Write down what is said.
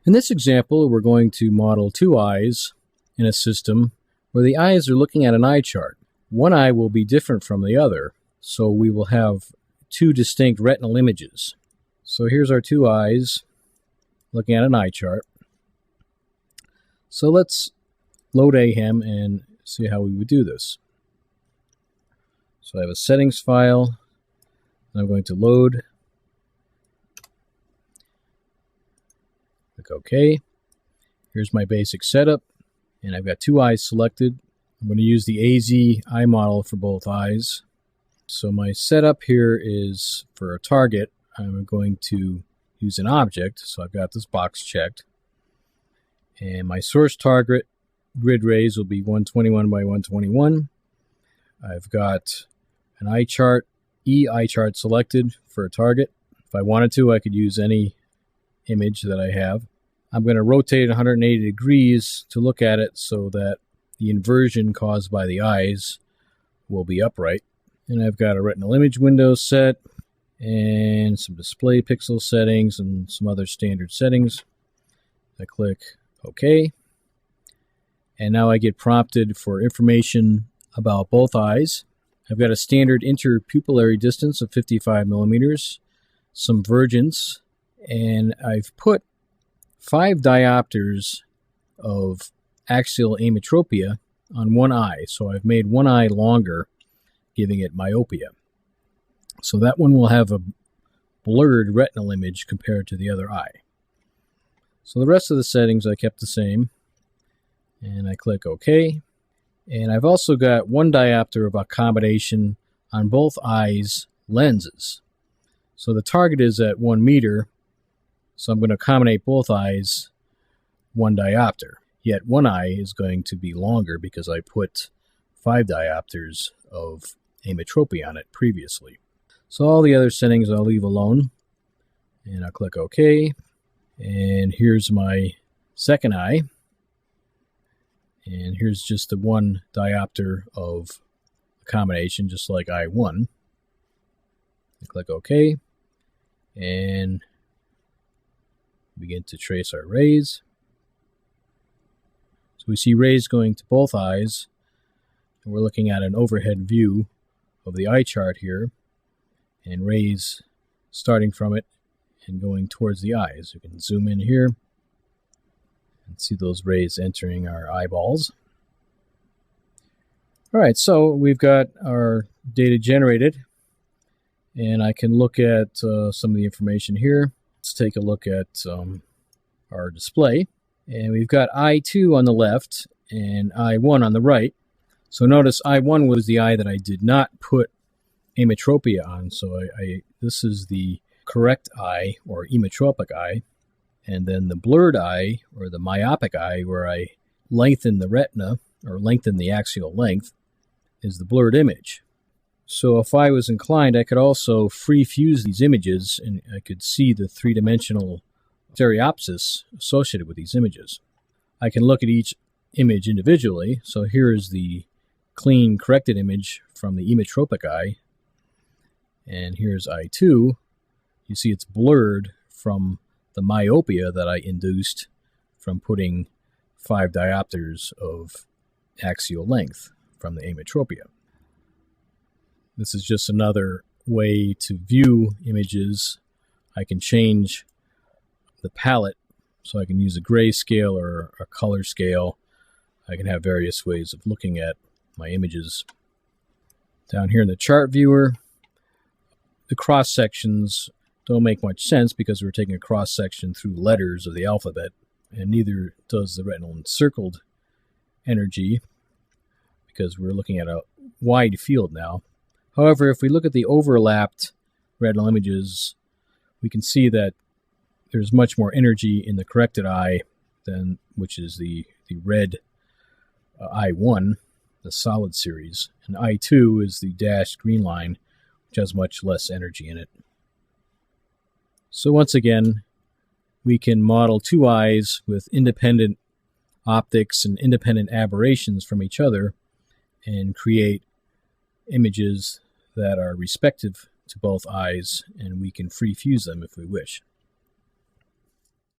In this example, we're going to model two eyes in a system where the eyes are looking at an eye chart. One eye will be different from the other, so we will have two distinct retinal images. So here's our two eyes looking at an eye chart. So let's load AHEM and see how we would do this. So I have a settings file, and I'm going to load. Click OK. Here's my basic setup, and I've got two eyes selected. I'm going to use the AZ eye model for both eyes. So my setup here is for a target. I'm going to use an object, so I've got this box checked. And my source target grid rays will be 121 by 121. I've got an eye chart, eye chart selected for a target. If I wanted to, I could use any image that I have. I'm going to rotate 180 degrees to look at it so that the inversion caused by the eyes will be upright. And I've got a retinal image window set and some display pixel settings and some other standard settings. I click OK. And now I get prompted for information about both eyes. I've got a standard interpupillary distance of 55 millimeters, some vergence, and I've put 5 diopters of axial ametropia on one eye. So I've made one eye longer, giving it myopia. So that one will have a blurred retinal image compared to the other eye. So the rest of the settings I kept the same. And I click OK. And I've also got 1 diopter of accommodation on both eyes' lenses. So the target is at 1 meter. So I'm going to accommodate both eyes 1 diopter. Yet one eye is going to be longer because I put 5 diopters of ametropia on it previously. So all the other settings I'll leave alone. And I'll click OK. And here's my second eye. And here's just the 1 diopter of accommodation, just like eye 1. I click OK. And begin to trace our rays. So we see rays going to both eyes. And we're looking at an overhead view of the eye chart here. And rays starting from it and going towards the eyes. You can zoom in here and see those rays entering our eyeballs. All right, so we've got our data generated, and I can look at some of the information here. Let's take a look at our display. And we've got eye 2 on the left and eye 1 on the right. So notice eye 1 was the eye that I did not put ametropia on. So this is the correct eye, or emetropic eye. And then the blurred eye, or the myopic eye, where I lengthen the retina, or lengthen the axial length, is the blurred image. So if I was inclined, I could also free fuse these images, and I could see the three-dimensional stereopsis associated with these images. I can look at each image individually. So here is the clean, corrected image from the emetropic eye. And here's eye 2. You see it's blurred from the myopia that I induced from putting 5 diopters of axial length from the ametropia. This is just another way to view images. I can change the palette, so I can use a grayscale or a color scale. I can have various ways of looking at my images. Down here in the chart viewer, the cross sections don't make much sense because we're taking a cross section through letters of the alphabet, and neither does the retinal encircled energy because we're looking at a wide field now. However, if we look at the overlapped retinal images, we can see that there's much more energy in the corrected eye than, which is the red eye 1, the solid series, and eye 2 is the dashed green line, which has much less energy in it. So once again, we can model two eyes with independent optics and independent aberrations from each other and create images that are respective to both eyes, and we can free fuse them if we wish.